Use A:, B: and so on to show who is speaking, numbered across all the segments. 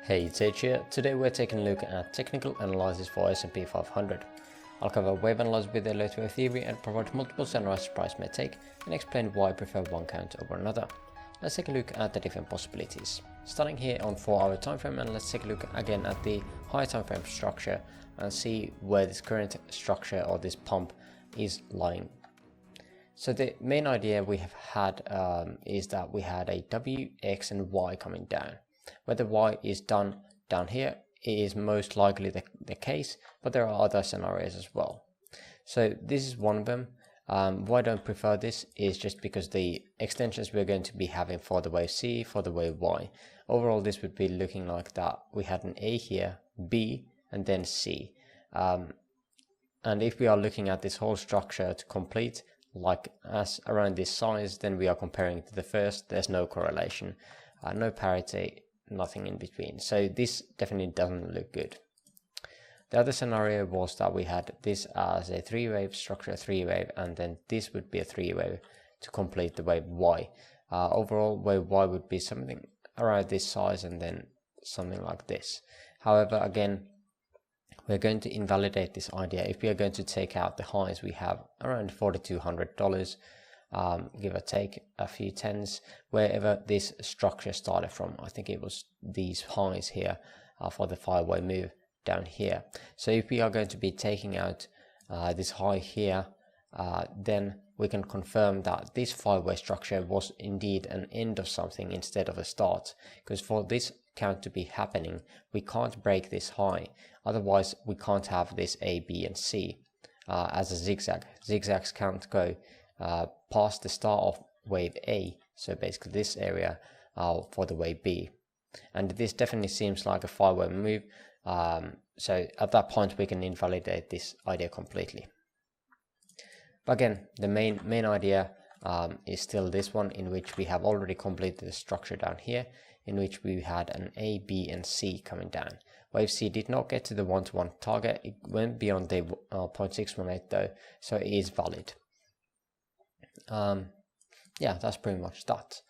A: Hey, it's H here. Today we're taking a look at technical analysis for S&P 500. I'll cover wave analysis with Elliott Wave Theory and provide multiple scenarios price may take and explain why I prefer one count over another. Let's take a look at the different possibilities. Starting here on 4-hour time frame, and let's take a look again at the high time frame structure and see where this current structure or this pump is lying. So the main idea we have had is that we had a W, X and Y coming down. Where the Y is done down here, it is most likely the case, but there are other scenarios as well. So this is one of them. Why I don't prefer this is just because the extensions we're going to be having for the wave C, for the wave Y. Overall, this would be looking like that. We had an A here, B, and then C. And if we are looking at this whole structure to complete, like as around this size, then we are comparing to the first. There's no correlation, no parity, nothing in between. So this definitely doesn't look good. The other scenario was that we had this as a three-wave structure, three-wave, and then this would be a three-wave to complete the wave Y. Overall, wave Y would be something around this size and then something like this. However, again, we're going to invalidate this idea if we are going to take out the highs we have around $4,200. Give or take a few tens, wherever this structure started from. I think it was these highs here for the 5-way move down here. So if we are going to be taking out this high here, then we can confirm that this 5-way structure was indeed an end of something instead of a start, because for this count to be happening, we can't break this high. Otherwise, we can't have this A, B and C as a zigzag. Zigzags can't go past the start of wave A, so basically this area for the wave B, and this definitely seems like a 5-way move, so at that point we can invalidate this idea completely. But again, the main idea is still this one, in which we have already completed the structure down here, in which we had an A, B and C coming down. Wave C did not get to the 1-to-1 target, it went beyond the 0.618 though, so it is valid. Yeah, that's pretty much that.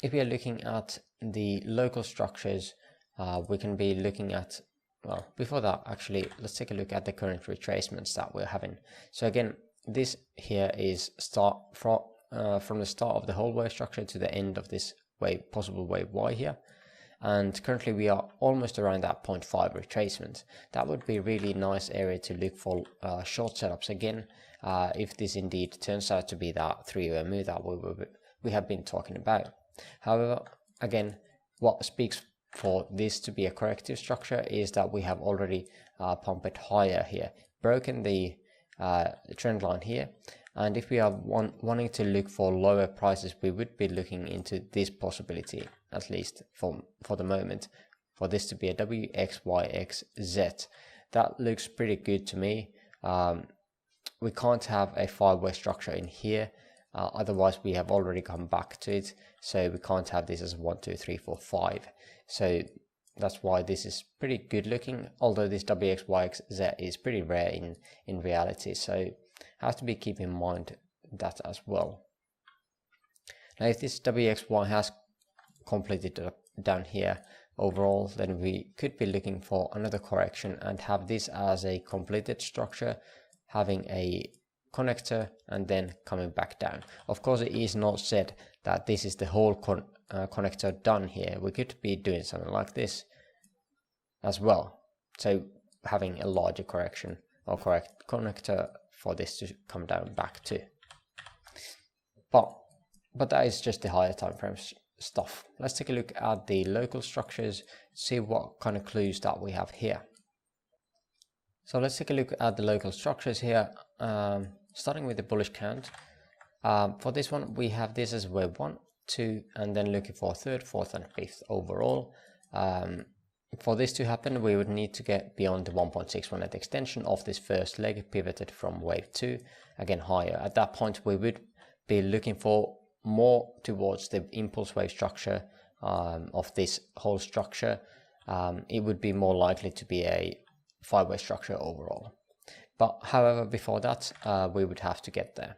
A: If we are looking at the local structures, we can be looking at, well, before that, actually, let's take a look at the current retracements that we're having. So again, this here is from the start of the whole wave structure to the end of this wave, possible wave Y here. And currently we are almost around that 0.5 retracement. That would be a really nice area to look for short setups again, if this indeed turns out to be that 3-way move that we have been talking about. However, again, what speaks for this to be a corrective structure is that we have already pumped higher here, broken the trend line here, and if we are wanting to look for lower prices, we would be looking into this possibility, at least for the moment, for this to be a W, X, Y, X, Z. That looks pretty good to me. We can't have a 5-way structure in here, otherwise we have already come back to it, so we can't have this as 1, 2, 3, 4, 5. So that's why this is pretty good looking, although this WXYXZ is pretty rare in reality, so has to be keep in mind that as well. Now if this WXY has completed down here overall, then we could be looking for another correction and have this as a completed structure, having a connector and then coming back down. Of course, it is not said that this is the whole connector done here. We could be doing something like this as well, so having a larger correction or correct connector for this to come down back to. But that is just the higher time frame stuff. Let's take a look at the local structures, see what kind of clues that we have here. So let's take a look at the local structures here, starting with the bullish count. For this one, we have this as wave 1, 2, and then looking for 3rd, 4th, and 5th overall. For this to happen, we would need to get beyond the 1.618 extension of this first leg pivoted from wave 2, again higher. At that point, we would be looking for more towards the impulse wave structure of this whole structure. It would be more likely to be a 5-way structure overall. But however, before that, we would have to get there.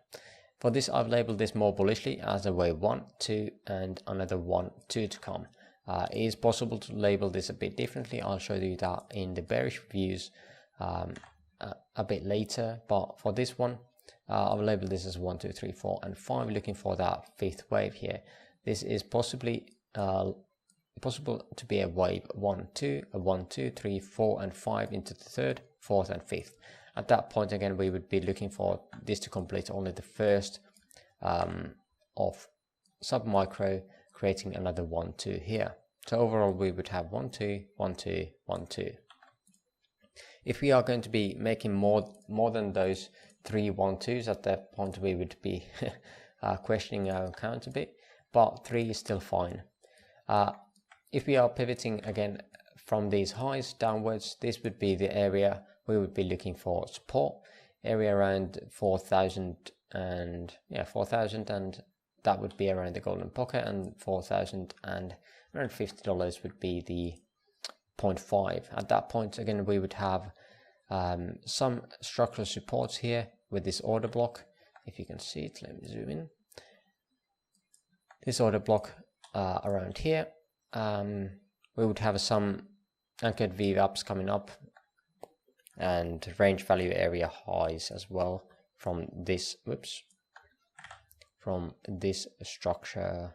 A: For this, I've labeled this more bullishly as a wave 1, 2, and another 1, 2 to come. It is possible to label this a bit differently. I'll show you that in the bearish views a bit later, but for this one I'll label this as 1, 2, 3, 4 and 5, looking for that fifth wave here. This is possible to be a wave 1, 2, a 1, 2, 3, 4 and 5 into the third, fourth and fifth. At that point again we would be looking for this to complete only the first of sub-micro, creating another 1, 2 here. So overall we would have 1, 2, 1, 2, 1, 2. If we are going to be making more than those 3 1, 2s, at that point we would be questioning our account a bit, but 3 is still fine. If we are pivoting again from these highs downwards, this would be the area we would be looking for support, area around 4,000 and 4,000, and that would be around the golden pocket, and 4,000 and around $50 would be the 0.5. At that point again we would have some structural supports here with this order block. If you can see it, let me zoom in. This order block around here, we would have some anchored VWAPs coming up and range value area highs as well from this structure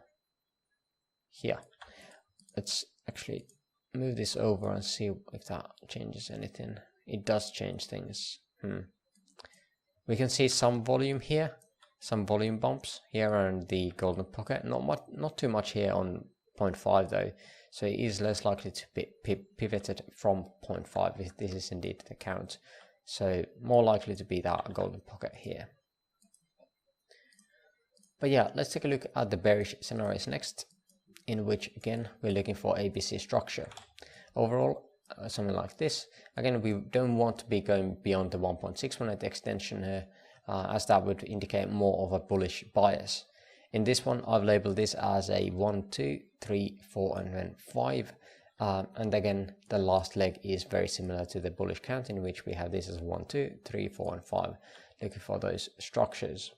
A: here. Let's actually move this over and see if that changes anything. It does change things. We can see some volume here, some volume bumps here around the golden pocket. Not too much here on 0.5 though, so it is less likely to be pivoted from 0.5 if this is indeed the count. So more likely to be that golden pocket here. But yeah, let's take a look at the bearish scenarios next, in which again we're looking for ABC structure. Overall, something like this. Again, we don't want to be going beyond the 1.618 extension here, as that would indicate more of a bullish bias. In this one, I've labeled this as a 1, 2, 3, 4 and then 5. And again, the last leg is very similar to the bullish count, in which we have this as 1, 2, 3, 4 and 5, looking for those structures.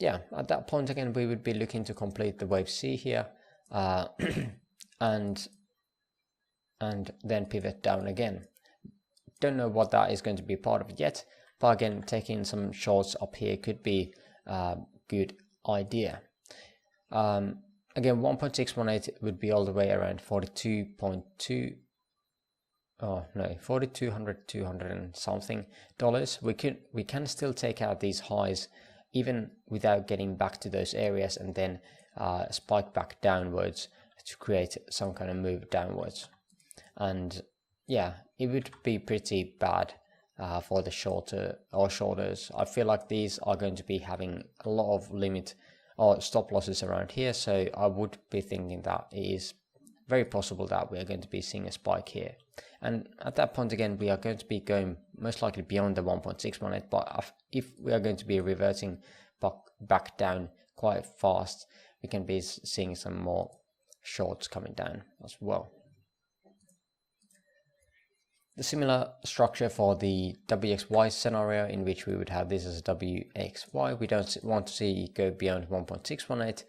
A: Yeah, at that point again we would be looking to complete the wave C here, and then pivot down again. Don't know what that is going to be part of it yet, but again, taking some shorts up here could be a good idea. Again, 1.618 would be all the way around 42.2. Oh no, 4,200, 200 and something dollars. We can still take out these highs even without getting back to those areas, and then spike back downwards to create some kind of move downwards. And yeah, it would be pretty bad for the shorters. I feel like these are going to be having a lot of limit or stop losses around here, so I would be thinking that it is very possible that we are going to be seeing a spike here. And at that point again, we are going to be going most likely beyond the 1.618, but if we are going to be reverting back down quite fast, we can be seeing some more shorts coming down as well. The similar structure for the WXY scenario, in which we would have this as WXY. We don't want to see it go beyond 1.618.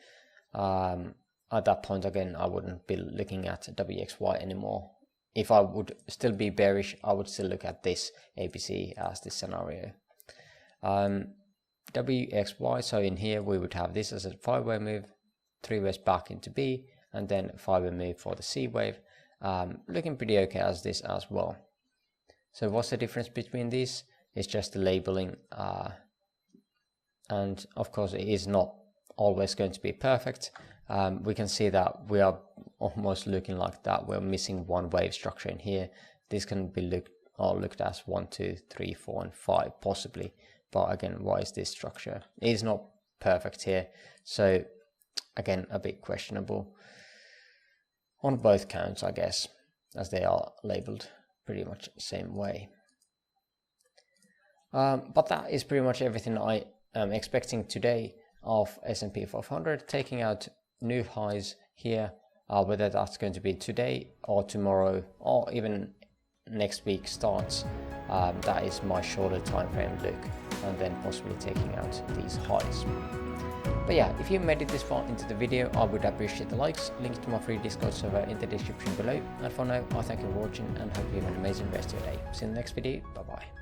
A: At that point again, I wouldn't be looking at WXY anymore. If I would still be bearish, I would still look at this ABC as this scenario. WXY, so in here we would have this as a 5-way move, 3 ways back into B, and then 5-way move for the C wave. Looking pretty okay as this as well. So what's the difference between these? It's just the labeling, and of course it is not always going to be perfect. We can see that we are almost looking like that we're missing one wave structure in here. This can be looked as 1, 2, 3, 4 and 5 possibly, but again, why is this structure? It is not perfect here, so again, a bit questionable on both counts, I guess, as they are labeled pretty much the same way. But that is pretty much everything I am expecting today of S&P 500, taking out new highs here, whether that's going to be today or tomorrow or even next week starts, that is my shorter time frame look, and then possibly taking out these highs. But yeah, if you made it this far into the video, I would appreciate the likes. Link to my free Discord server in the description below. And for now, I thank you for watching and hope you have an amazing rest of your day. See you in the next video. Bye bye.